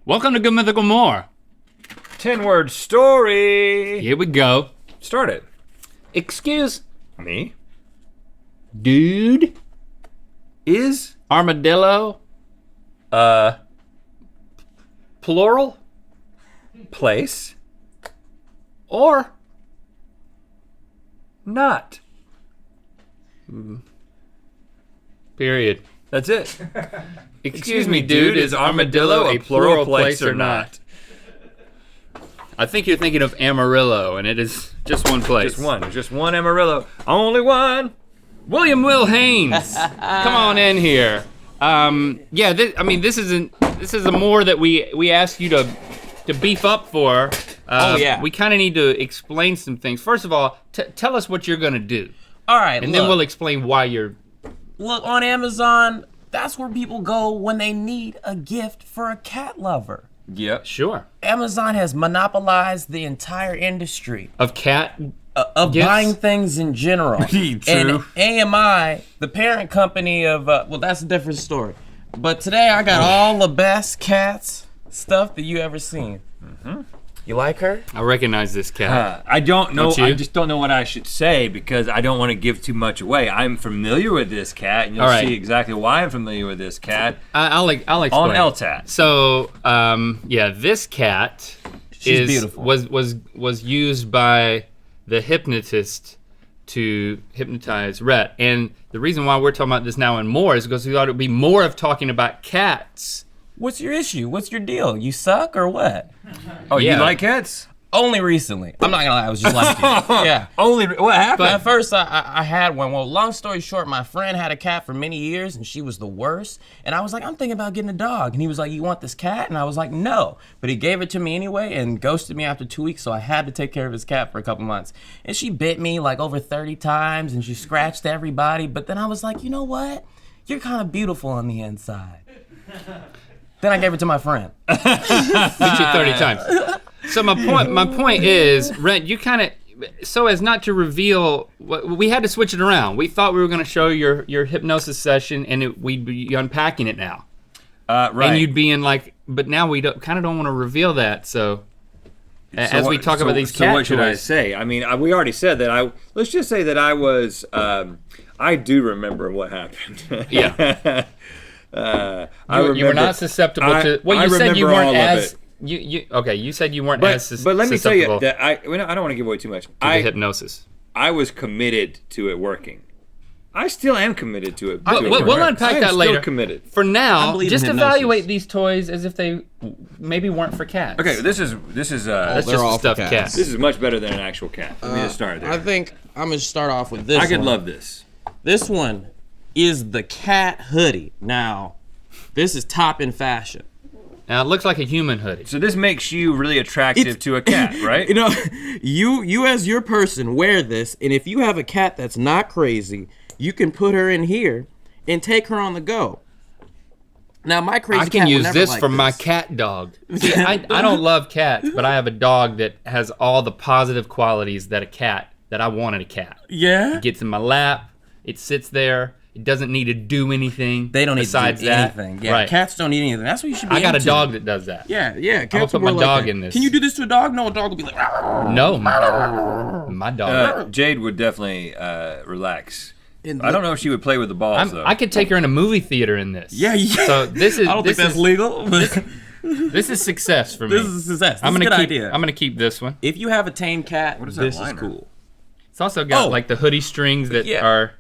Welcome to Good Mythical More. 10-word story. Here we go. Start it. Excuse Me? dude, Is armadillo, plural, place or not? period. That's it. Excuse me, dude, is armadillo a plural place or not? I think you're thinking of Amarillo, and it is just one place. Just one Amarillo. Only one. William Will Haynes, come on in here. Yeah, this is a more that we ask you to beef up for. We kind of need to explain some things. First of all, tell us what you're gonna do. All right, and then we'll explain why you're. Look, on Amazon, that's where people go when they need a gift for a cat lover. Yep. Sure. Amazon has monopolized the entire industry Of cat. of gifts? buying things in general. True. And AMI, the parent company of, well, that's a different story. But today I got all the best cats stuff that you ever seen. Mm-hmm. You like her? I recognize this cat. I don't know. Don't you? I just don't know what I should say because I don't want to give too much away. I'm familiar with this cat, and you'll All right. see exactly why I'm familiar with this cat I'll explain. on LTAT. So, yeah, this cat She's beautiful. was used by the hypnotist to hypnotize Rhett. And the reason why we're talking about this now and more is because we thought it would be more of talking about cats. What's your issue? What's your deal? You suck or what? Oh, Yeah. you like cats? Only recently. I'm not gonna lie, I was just like you. Yeah. Only what happened? At first, I had one. Well, long story short, my friend had a cat for many years, and she was the worst. And I was like, I'm thinking about getting a dog. And he was like, you want this cat? And I was like, no. But he gave it to me anyway and ghosted me after 2 weeks, so I had to take care of his cat for a couple months. And she bit me like over 30 times, and she scratched everybody. But then I was like, you know what? You're kind of beautiful on the inside. Then I gave it to my friend. Beat you 30 times. So my point is, Rhett, you kind of, so as not to reveal, we had to switch it around. We thought we were gonna show your hypnosis session and we'd be unpacking it now. Right. And you'd be in like, but now we kind of don't want to reveal that, so. As we talk about these cat So what should I toys. say? I mean, we already said that let's just say that I was, I do remember what happened. Yeah. I You were not susceptible to, well, you said you remember all weren't of as, it. you said you weren't as susceptible. But let me tell you that I don't want to give away too much. to the hypnosis. I was committed to it working. I still am committed to it. We'll unpack that later. Still committed. For now, believe in just hypnosis. evaluate these toys as if they maybe weren't for cats. Okay, this is That's they're just all a for stuffed cats. cat. this is much better than an actual cat. Let me just start there. I think I'm gonna start off with this I could one. love this. This one is the cat hoodie. Now, this is top in fashion. Now it looks like a human hoodie. So this makes you really attractive to a cat, right? You know, you as your person wear this, and if you have a cat that's not crazy, you can put her in here and take her on the go. Now my crazy I cat can will use never this like for my this. cat dog. See, I don't love cats, but I have a dog that has all the positive qualities that I want in a cat. Yeah. It gets in my lap, it sits there, it doesn't need to do anything. They don't need besides to do that. anything. Yeah, Right. cats don't need anything. That's what you should be I got a into. dog that does that. Yeah, yeah. I'll Cats put will my like dog that. in this. Can you do this to a dog? No, a dog will be like. No, my dog. Jade would definitely relax. And I don't know if she would play with the balls though. I could take her in a movie theater in this. Yeah, yeah. So this is I don't think that's legal. But this is success for me. this is a success. I'm This is gonna a keep good idea. I'm gonna keep this one. If you have a tame cat, is that this is liner? cool. It's also got Oh. like the hoodie strings that Yeah. are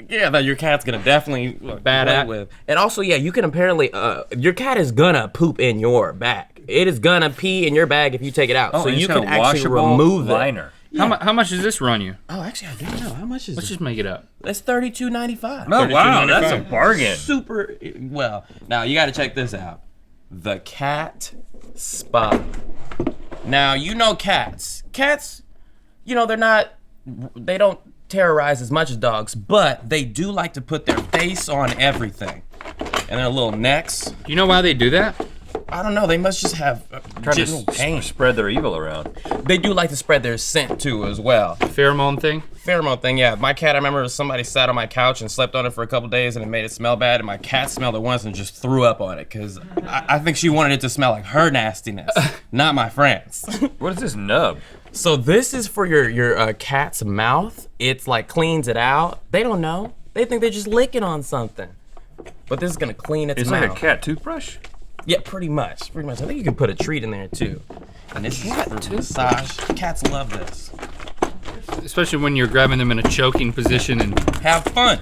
Yeah, that your cat's gonna definitely Bad play at. with. And also, yeah, you can apparently, your cat is gonna poop in your bag. It is gonna pee in your bag if you take it out. so and you it's got can a actually washable remove it. liner. how much does this run you? Oh, actually, I don't know. How much is Let's it? just make it up. That's $32.95. Oh wow, that's a $32.95. bargain. Super, well, now you gotta check this out. The Cat Spot. Now, you know cats. Cats, you know, they don't terrorize as much as dogs, but they do like to put their face on everything. And their little necks. Do you know why they do that? I don't know. They must just have general pain. Spread their evil around. They do like to spread their scent too, as well. Pheromone thing? Pheromone thing, yeah. My cat, I remember somebody sat on my couch and slept on it for a couple days and it made it smell bad. And my cat smelled it once and just threw up on it because I think she wanted it to smell like her nastiness, not my friend's. What is this nub? So this is for your cat's mouth. It's like cleans it out. They don't know. They think they're just licking on something. But this is gonna clean its mouth. It's like a cat toothbrush? Yeah, pretty much. I think you can put a treat in there too. And this is for massage. Cats love this. Especially when you're grabbing them in a choking position and have fun.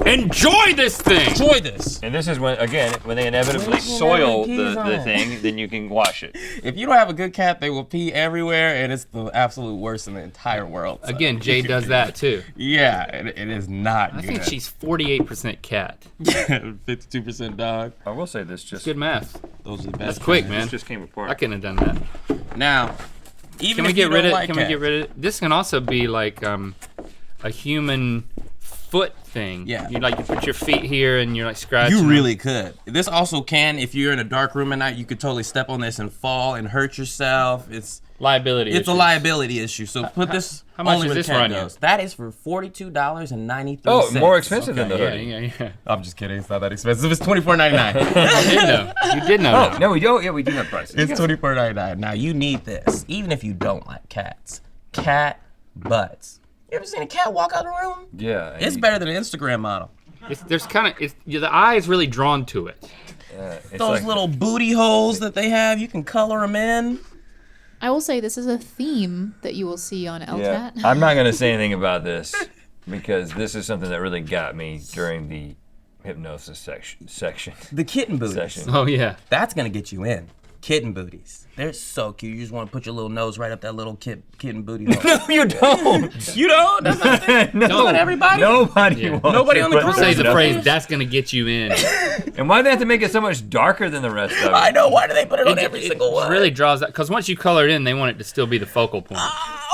Enjoy this thing! Enjoy this. And this is when they inevitably soil the thing, then you can wash it. If you don't have a good cat, they will pee everywhere, and it's the absolute worst in the entire world. So. Again, Jay does that too. Yeah, it is not good. I think she's 48% cat. 52% dog. I will say this, just good math. Those are the best. That's quick, man. This just came apart. I couldn't have done that. Now, even can we get rid of? Can we get rid of? This can also be like a human foot thing. Yeah. You put your feet here and you're like scratching. You really could. This also can, if you're in a dark room at night, you could totally step on this and fall and hurt yourself. It's liability. It's a liability issue. So put this. How much does this run you? That is for $42.93. Oh, more expensive than the hoodie. Yeah. I'm just kidding. It's not that expensive. It's $24.99. You did know. Oh, no, we don't. Yeah, we do have prices. It's $24.99. Now you need this, even if you don't like cats. Cat butts. You ever seen a cat walk out of the room? Yeah. It's better than an Instagram model. The eye is really drawn to it. Those like little booty holes that they have, you can color them in. I will say this is a theme that you will see on LTAT. Yeah. I'm not going to say anything about this because this is something that really got me during the hypnosis section. The kitten booties. Section. Oh, yeah. That's going to get you in. Kitten booties. They're so cute. You just want to put your little nose right up that little kitten booty hole. No, you don't. You don't? That's not the thing. No. Not everybody? Nobody wants Nobody on the group. Say the phrase, that's going to get you in. And why do they have to make it so much darker than the rest of it? I know. Why do they put it on every single one? It really draws that. Because once you color it in, they want it to still be the focal point.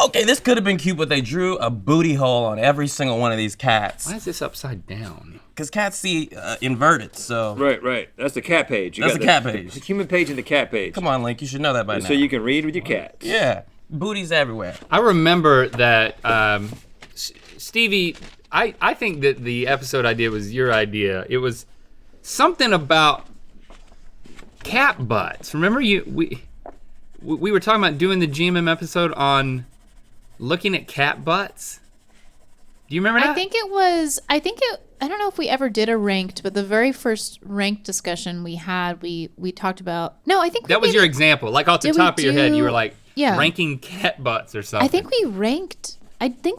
Okay, this could have been cute, but they drew a booty hole on every single one of these cats. Why is this upside down? Because cats see inverted, so. Right. That's the cat page. That's the cat page. The human page and the cat page. Come on, Link. You should know that by now. So you can read with your cats. Yeah. Booties everywhere. I remember that, Stevie, I think that the episode idea was your idea. It was something about cat butts. Remember we were talking about doing the GMM episode on looking at cat butts? Do you remember that? I don't know if we ever did a ranked, but the very first ranked discussion we had, we talked about. No, I think that was your example. Like off the top of your head, you were like ranking cat butts or something. I think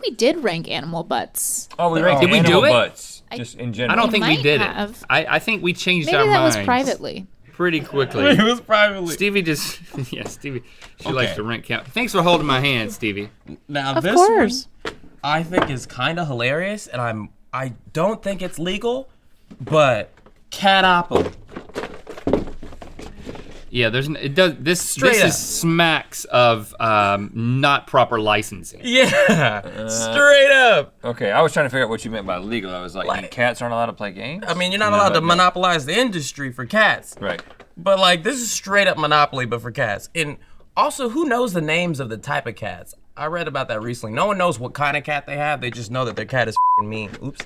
we did rank animal butts. Oh, we ranked animal butts, just in general. I don't think we did have. it. I think we changed Maybe our minds. Maybe that was privately. Pretty quickly. It was privately. Stevie just, Stevie, she likes to rank count. Thanks for holding my hand, Stevie. Now of this course. one, I think is kind of hilarious, and I don't think it's legal, but cat-opoly. Yeah, this is smacks of not proper licensing. Yeah, straight up. Okay, I was trying to figure out what you meant by legal. I was like cats aren't allowed to play games? I mean, you're not allowed to monopolize the industry for cats. Right. But like, this is straight up monopoly, but for cats. And also, who knows the names of the type of cats? I read about that recently. No one knows what kind of cat they have. They just know that their cat is mean. Oops.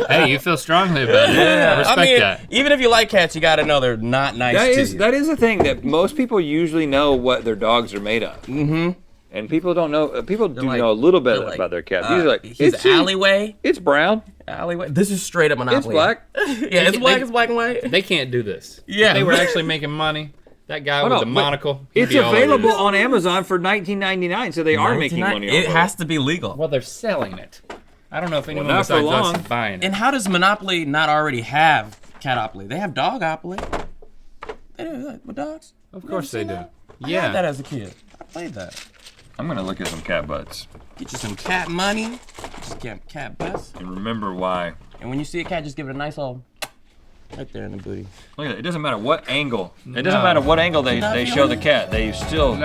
Hey, you feel strongly about it. Yeah. I respect that. Even if you like cats, you gotta know they're not nice to you. That is a thing that most people usually know what their dogs are made of. Mm-hmm. And people don't know. People do know a little bit about their cats. These are like, it's alleyway. It's brown. Alleyway. This is straight up monopoly. It's black. Yeah, it's black. It's black and white. They can't do this. Yeah. If they were actually making money. That guy with the monocle. It's available on Amazon for $19.99, so they are making money on it. It has to be legal. Well, they're selling it. I don't know if anyone besides us is buying it. And how does Monopoly not already have cat-opoly? They have dog-opoly. They do with dogs. Of course they do. I had that as a kid. I played that. I'm gonna look at some cat butts. Get you some cat money. Just get cat butts. And remember why. And when you see a cat, just give it a nice old right there in the booty. Look at it. It doesn't matter what angle. It doesn't matter what angle they show the cat. They still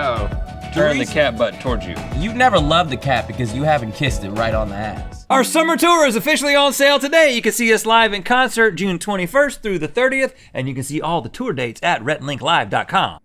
turn the cat butt towards you. You've never loved the cat because you haven't kissed it right on the ass. Our summer tour is officially on sale today. You can see us live in concert June 21st through the 30th, and you can see all the tour dates at rhettandlinklive.com.